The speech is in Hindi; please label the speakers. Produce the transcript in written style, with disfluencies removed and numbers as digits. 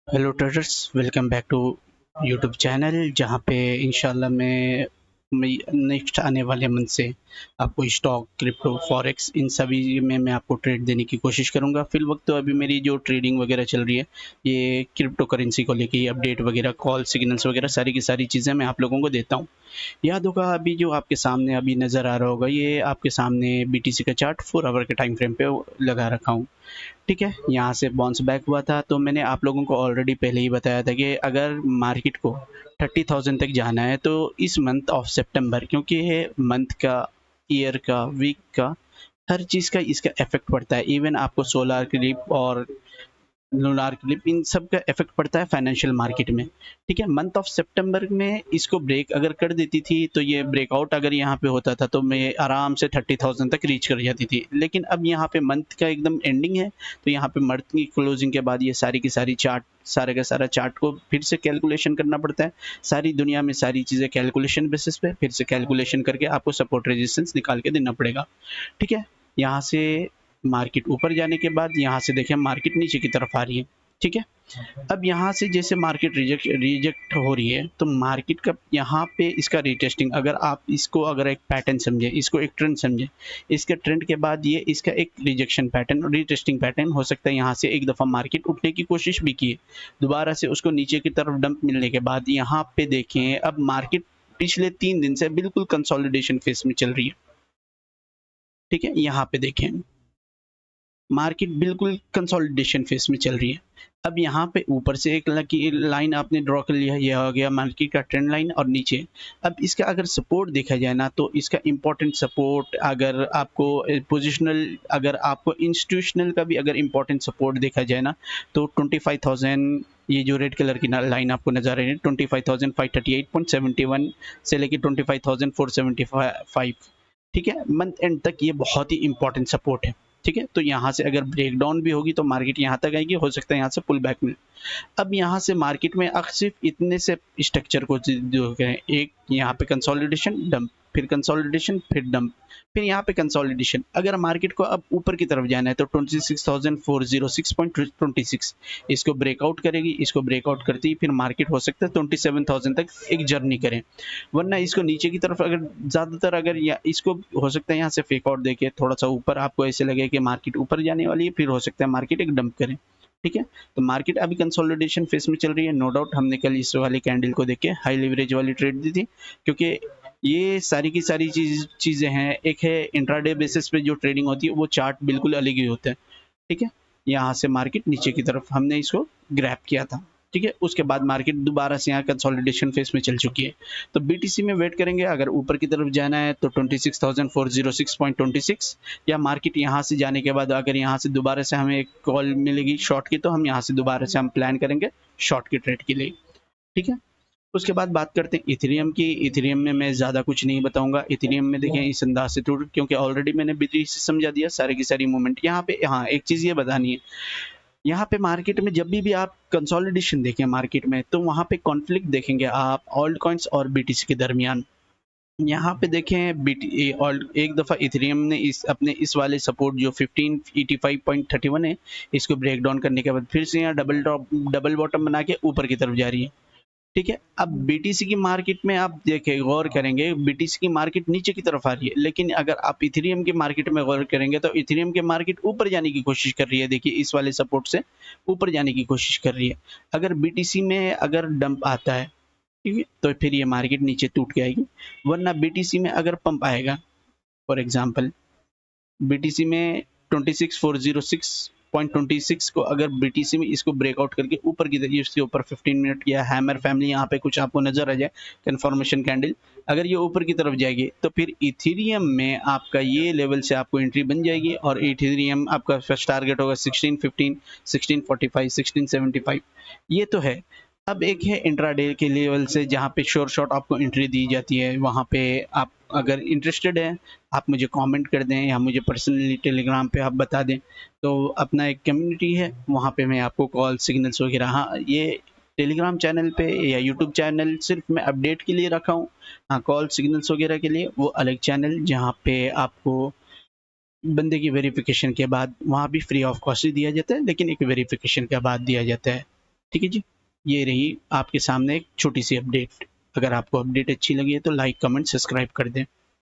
Speaker 1: Hello traders, welcome back to YouTube channel जहाँ पे इंशाल्लाह मैं नेक्स्ट आने वाले मंथ से आपको स्टॉक, क्रिप्टो, फॉरेक्स इन सभी में मैं आपको ट्रेड देने की कोशिश करूँगा। फिल वक्त तो अभी मेरी जो ट्रेडिंग वगैरह चल रही है, ये क्रिप्टो करेंसी को लेके अपडेट वगैरह, कॉल सिग्नल्स वगैरह सारी की सारी चीज़ें मैं आप लोगों को देता हूँ। याद होगा अभी जो आपके सामने अभी नज़र आ रहा होगा, ये आपके सामने बीटीसी का चार्ट 4 आवर के टाइम फ्रेम पे लगा रखा हूँ। ठीक है, यहाँ से बाउंस बैक हुआ था तो मैंने आप लोगों को ऑलरेडी पहले ही बताया था कि अगर मार्केट को 30,000 तक जाना है तो इस मंथ ऑफ सितंबर, क्योंकि ये मंथ का, ईयर का, वीक का, हर चीज़ का इसका इफेक्ट पड़ता है। इवन आपको सोलार क्लिप और लूनार क्लिप इन सब का इफेक्ट पड़ता है फाइनेंशियल मार्केट में। ठीक है, मंथ ऑफ सितंबर में इसको ब्रेक अगर कर देती थी तो ये ब्रेकआउट अगर यहाँ पे होता था तो मैं आराम से 30,000 तक रीच कर जाती थी। लेकिन अब यहाँ पे मंथ का एकदम एंडिंग है तो यहाँ पे मंथ की क्लोजिंग के बाद ये सारी की सारी चार्ट, सारे का सारा चार्ट को फिर से कैलकुलेशन करना पड़ता है। सारी दुनिया में सारी चीज़ें कैलकुलेशन बेसिस पे फिर से कैलकुलेशन करके आपको सपोर्ट रेजिस्टेंस निकाल के देना पड़ेगा। ठीक है, यहाँ से मार्केट ऊपर जाने के बाद यहाँ से देखिए मार्केट नीचे की तरफ आ रही है। ठीक है, अब यहाँ से जैसे मार्केट रिजेक्ट रिजेक्ट हो रही है तो मार्केट का यहाँ पे इसका रीटेस्टिंग, अगर आप इसको अगर एक पैटर्न समझे, इसको एक ट्रेंड समझे, इसके ट्रेंड के बाद ये इसका एक रिजेक्शन पैटर्न और रीटेस्टिंग पैटर्न हो सकता है। यहाँ से एक दफ़ा मार्केट उठने की कोशिश भी की, दोबारा से उसको नीचे की तरफ डंप मिलने के बाद यहाँ पे देखें अब मार्केट पिछले 3 दिन से बिल्कुल कंसोलिडेशन फेस में चल रही है। ठीक है, यहाँ पे देखें मार्केट बिल्कुल कंसोलिडेशन फेस में चल रही है। अब यहाँ पे ऊपर से एक लकी लाइन आपने ड्रॉ कर लिया, यह हो गया मार्केट का ट्रेंड लाइन और नीचे। अब इसका अगर सपोर्ट देखा जाए ना तो इसका इम्पोर्टेंट सपोर्ट, अगर आपको पोजिशनल, अगर आपको इंस्टीट्यूशनल का भी अगर इम्पोर्टेंट सपोर्ट देखा जाए ना तो 25,000, ये जो रेड कलर की लाइन आपको नजर आ रही है 25,538.71 से लेके 25,475। ठीक है, मंथ एंड तक ये बहुत ही इंपॉर्टेंट सपोर्ट है। ठीक है, तो यहाँ से अगर ब्रेक डाउन भी होगी तो मार्केट यहाँ तक आएगी, हो सकता है यहाँ से पुल बैक मिले। अब यहाँ से मार्केट में सिर्फ इतने से स्ट्रक्चर को जो कहें, एक यहाँ पे कंसोलिडेशन डंप, फिर कंसोलिडेशन, फिर डंप, फिर यहाँ पे कंसोलिडेशन। अगर मार्केट को अब ऊपर की तरफ जाना है तो 26,406.26 इसको ब्रेकआउट करेगी। इसको ब्रेकआउट करती ही फिर मार्केट हो सकता है 27,000 तक एक जर्नी करें, वरना इसको नीचे की तरफ अगर ज़्यादातर अगर या इसको हो सकता है यहाँ से फेक आउट देके थोड़ा सा ऊपर आपको ऐसे लगे कि मार्केट ऊपर जाने वाली है, फिर हो सकता है मार्केट एक डंप करें। ठीक है, तो मार्केट अभी कंसोलिडेशन फेस में चल रही है। नो डाउट हमने कल इस वाली कैंडल को देख के हाई लेवरेज वाली ट्रेड दी थी, क्योंकि ये सारी की सारी चीज़ें हैं। एक है इंट्राडे बेसिस पे जो ट्रेडिंग होती है वो चार्ट बिल्कुल अलग ही होता है। ठीक है, यहाँ से मार्केट नीचे की तरफ हमने इसको ग्रैब किया था। ठीक है, उसके बाद मार्केट दोबारा से यहाँ कंसोलिडेशन फेस में चल चुकी है। तो बीटीसी में वेट करेंगे, अगर ऊपर की तरफ जाना है तो 26,406.26, या मार्केट यहाँ से जाने के बाद अगर यहाँ से दोबारा से हमें एक कॉल मिलेगी शॉर्ट की तो हम यहाँ से दोबारा से हम प्लान करेंगे शॉर्ट की ट्रेड के लिए। ठीक है, उसके बाद बात करते हैं इथेरियम की। इथेरियम में मैं ज़्यादा कुछ नहीं बताऊंगा। इथेरियम में देखें इस अंदाज से टूट, क्योंकि ऑलरेडी मैंने बीटीसी समझा दिया सारी की सारी मूवमेंट। यहाँ पे हाँ एक चीज़ ये बतानी है, यहाँ पे मार्केट में जब भी आप कंसोलिडेशन देखें मार्केट में तो वहाँ पे कॉन्फ्लिक्ट देखेंगे आप ऑल्ट कॉइन्स और बीटीसी के दरमियान। यहाँ पे देखें बीटी और एक दफ़ा इथेरियम ने इस अपने इस वाले सपोर्ट जो 1585.31 है, इसको ब्रेक डाउन करने के बाद फिर से यहाँ डबल बॉटम बना के ऊपर की तरफ जा रही है। ठीक है, अब बीटीसी की मार्केट में आप देखें, गौर करेंगे बीटीसी की मार्केट नीचे की तरफ आ रही है, लेकिन अगर आप इथेरियम की मार्केट में गौर करेंगे तो इथेरियम की मार्केट ऊपर जाने की कोशिश कर रही है। देखिए इस वाले सपोर्ट से ऊपर जाने की कोशिश कर रही है। अगर बीटीसी में अगर डंप आता है, ठीक है, तो फिर ये मार्केट नीचे टूट के आएगी। वरना बीटीसी में अगर पंप आएगा, फॉर एग्जांपल बीटीसी में 26,406.26 को अगर बीटीसी में इसको ब्रेकआउट करके ऊपर की तरफ इसके ऊपर 15 मिनट या हैमर फैमिली यहाँ पे कुछ आपको नजर आ जाए कंफर्मेशन कैंडल, अगर ये ऊपर की तरफ जाएगी तो फिर इथेरियम में आपका ये लेवल से आपको एंट्री बन जाएगी और इथेरियम आपका फर्स्ट टारगेट होगा 1615, 1645, 1675। ये तो है। अब एक है इंट्राडे के लेवल से जहाँ पे श्योर शॉट आपको एंट्री दी जाती है। वहाँ पे आप अगर इंटरेस्टेड हैं आप मुझे कमेंट कर दें या मुझे पर्सनली टेलीग्राम पे आप बता दें, तो अपना एक कम्युनिटी है वहाँ पे मैं आपको कॉल सिग्नल्स वगैरह, हाँ ये टेलीग्राम चैनल पे या यूट्यूब चैनल सिर्फ मैं अपडेट के लिए रखा हूँ। हाँ, कॉल सिग्नल्स वगैरह के लिए वो अलग चैनल जहाँ पे आपको बंदे की वेरिफिकेशन के बाद वहाँ भी फ्री ऑफ कॉस्ट ही दिया जाता है, लेकिन एक वेरिफिकेशन के बाद दिया जाता है। ठीक है जी, ये रही आपके सामने एक छोटी सी अपडेट। अगर आपको अपडेट अच्छी लगी है तो लाइक कमेंट सब्सक्राइब कर दें।